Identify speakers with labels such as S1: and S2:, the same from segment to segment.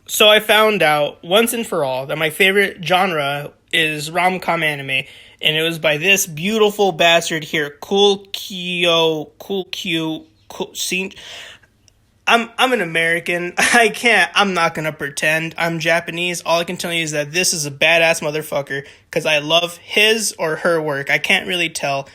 S1: So I found out once and for all that my favorite genre is rom-com anime, and it was by this beautiful bastard here, Cool Scene. I'm an American. I'm not gonna pretend I'm Japanese. All I can tell you is that this is a badass motherfucker because I love his or her work. I can't really tell.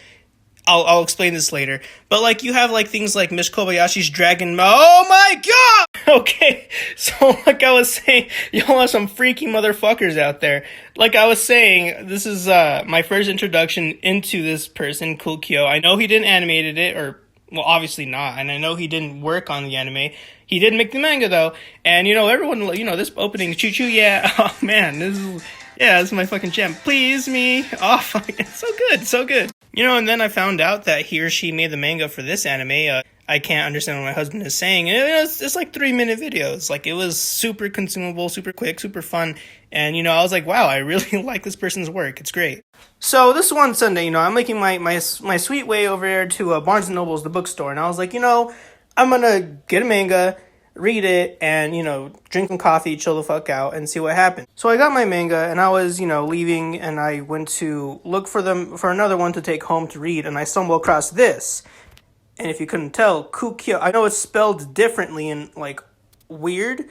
S1: I'll explain this later. But like you have like things like Miss Kobayashi's Dragon. Oh my god! Okay, so like I was saying, y'all are some freaky motherfuckers out there. Like I was saying, this is my first introduction into this person, Kukyo. I know he didn't animated it, or well, obviously not, and I know he didn't work on the anime. He did make the manga though, and everyone, this opening, choo choo, yeah. Oh man, this is my fucking jam. Please me. Oh fuck, it's so good, so good. And then I found out that he or she made the manga for this anime. I can't understand what my husband is saying. And it's like 3-minute videos. Like, it was super consumable, super quick, super fun. And, I was like, wow, I really like this person's work. It's great. So this one Sunday, I'm making my sweet way over there to Barnes & Noble's, the bookstore. And I was like, I'm going to get a manga, read it, and, drink some coffee, chill the fuck out, and see what happens. So I got my manga, and I was, leaving, and I went to look for another one to take home to read, and I stumbled across this. And if you couldn't tell, Kukyo, I know it's spelled differently and, weird,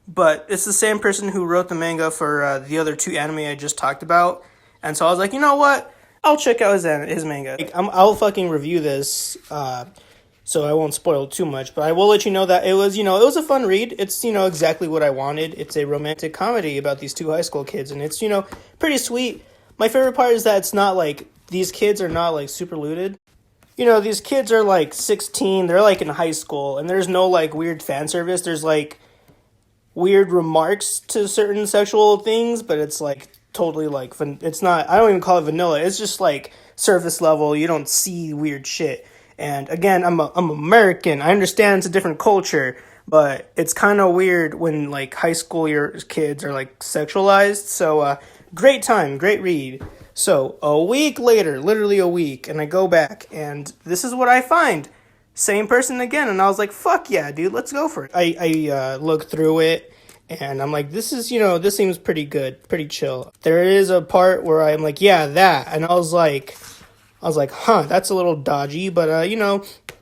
S1: but it's the same person who wrote the manga for the other two anime I just talked about. And so I was like, you know what? I'll check out his manga. I'll fucking review this, so I won't spoil too much, but I will let you know that it was a fun read. It's, exactly what I wanted. It's a romantic comedy about these two high school kids, and it's, pretty sweet. My favorite part is that it's not, these kids are not, super lewd. These kids are, 16, they're, in high school, and there's no, weird fan service. There's, weird remarks to certain sexual things, but it's, totally, it's not, I don't even call it vanilla. It's just, surface level. You don't see weird shit. And again, I'm American. I understand it's a different culture, but it's kind of weird when high school kids are sexualized. So great time, great read. So a week later, literally a week, and I go back, and this is what I find. Same person again, and I was like, fuck yeah, dude, let's go for it. I looked through it, and I'm like, this is, this seems pretty good, pretty chill. There is a part where I'm like, yeah, that, and I was like, huh, that's a little dodgy, but,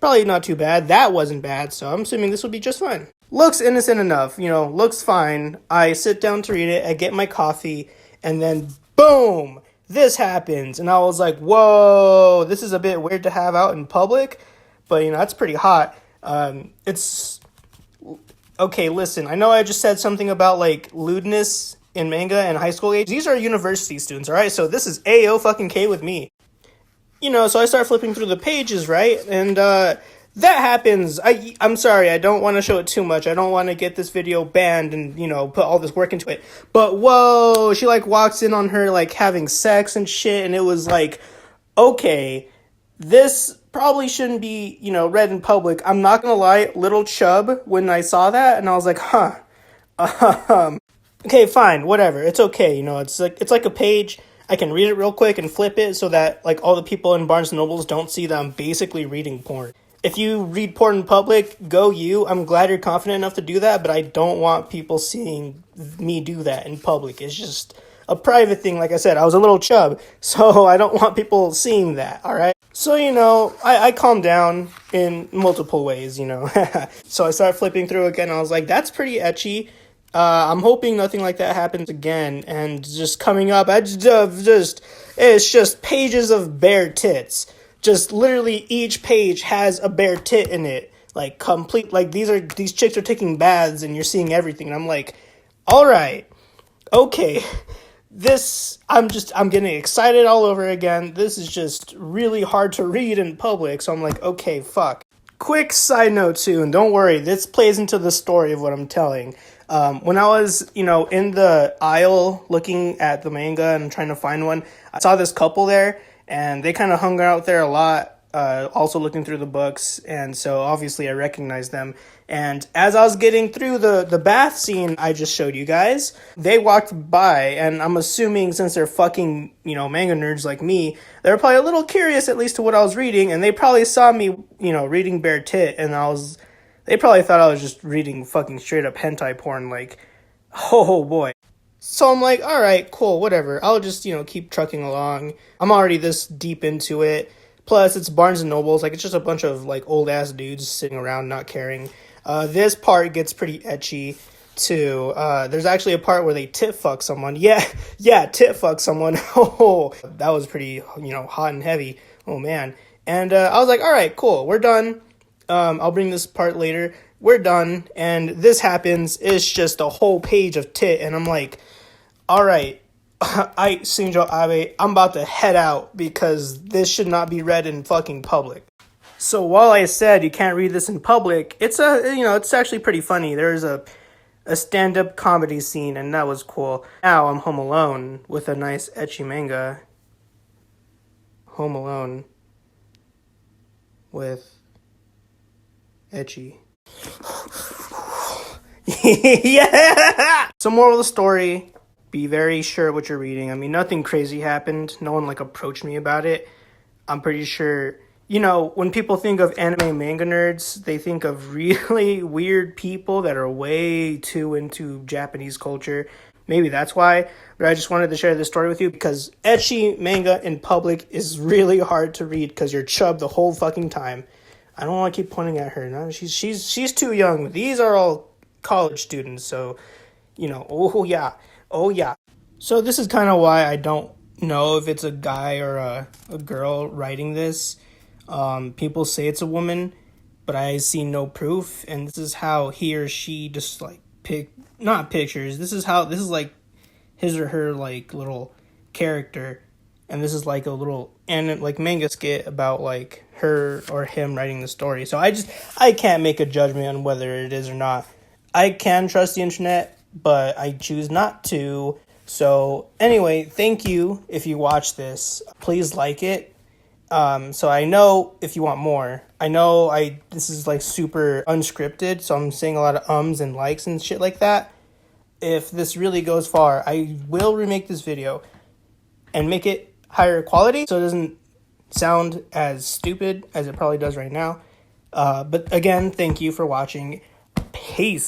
S1: probably not too bad. That wasn't bad, so I'm assuming this will be just fine. Looks innocent enough, looks fine. I sit down to read it, I get my coffee, and then, boom, this happens. And I was like, whoa, this is a bit weird to have out in public, but, that's pretty hot. It's, okay, listen, I know I just said something about, lewdness in manga and high school age. These are university students, alright? So this is A-O-fucking-K with me. So I start flipping through the pages, right? And, that happens. I'm sorry, I don't want to show it too much. I don't want to get this video banned and, put all this work into it. But, whoa, she, walks in on her, having sex and shit, and it was okay, this probably shouldn't be, read in public. I'm not gonna lie, little chub, when I saw that, and I was like, huh. Okay, fine, whatever, it's okay, it's like a page. I can read it real quick and flip it so that, all the people in Barnes & Nobles don't see that I'm basically reading porn. If you read porn in public, go you. I'm glad you're confident enough to do that, but I don't want people seeing me do that in public. It's just a private thing. Like I said, I was a little chub, so I don't want people seeing that, alright? So, I calmed down in multiple ways, So I started flipping through again, and I was like, that's pretty ecchi. I'm hoping nothing like that happens again, and just coming up, it's just pages of bare tits. Just literally each page has a bare tit in it, complete, these chicks are taking baths, and you're seeing everything, and I'm like, alright, okay, I'm getting excited all over again. This is just really hard to read in public, so I'm like, okay, fuck. Quick side note too, and don't worry, this plays into the story of what I'm telling. When I was, in the aisle looking at the manga and trying to find one, I saw this couple there, and they kind of hung out there a lot, also looking through the books, and so obviously I recognized them. And as I was getting through the bath scene I just showed you guys, they walked by, and I'm assuming since they're fucking, manga nerds like me, they were probably a little curious at least to what I was reading, and they probably saw me, reading bare tit, and they probably thought I was just reading fucking straight up hentai porn, Oh boy. So I'm like, all right, cool, whatever. I'll just, keep trucking along. I'm already this deep into it. Plus, it's Barnes and Nobles. Like, it's just a bunch of, like, old-ass dudes sitting around not caring. This part gets pretty ecchi, too. There's actually a part where they tit fuck someone. Yeah, yeah, tit fuck someone. Oh, that was pretty, hot and heavy. Oh, man. And I was like, all right, cool, we're done. I'll bring this part later. We're done. And this happens. It's just a whole page of tit. And I'm like, all right, Shinjo Abe, I'm about to head out because this should not be read in fucking public. So while I said you can't read this in public, it's actually pretty funny. There's a stand-up comedy scene, and that was cool. Now I'm home alone with a nice ecchi manga. Home alone with ecchi. Yeah! So moral of the story, be very sure what you're reading. I mean, nothing crazy happened. No one, approached me about it. I'm pretty sure, when people think of anime manga nerds, they think of really weird people that are way too into Japanese culture. Maybe that's why, but I just wanted to share this story with you because ecchi manga in public is really hard to read because you're chub the whole fucking time. I don't want to keep pointing at her. No, she's too young. These are all college students, so, oh yeah. So this is kind of why I don't know if it's a guy or a girl writing this. People say it's a woman, but I see no proof, and this is how he or she just, not pictures. This is like his or her, little character, and this is like a little manga skit about her or him writing the story. So I can't make a judgment on whether it is or not. I can trust the internet, but I choose not to. So anyway, thank you if you watch this. Please like it. So I know if you want more. I know this is super unscripted, so I'm saying a lot of ums and likes and shit like that. If this really goes far, I will remake this video and make it higher quality so it doesn't sound as stupid as it probably does right now. But again, thank you for watching. Peace.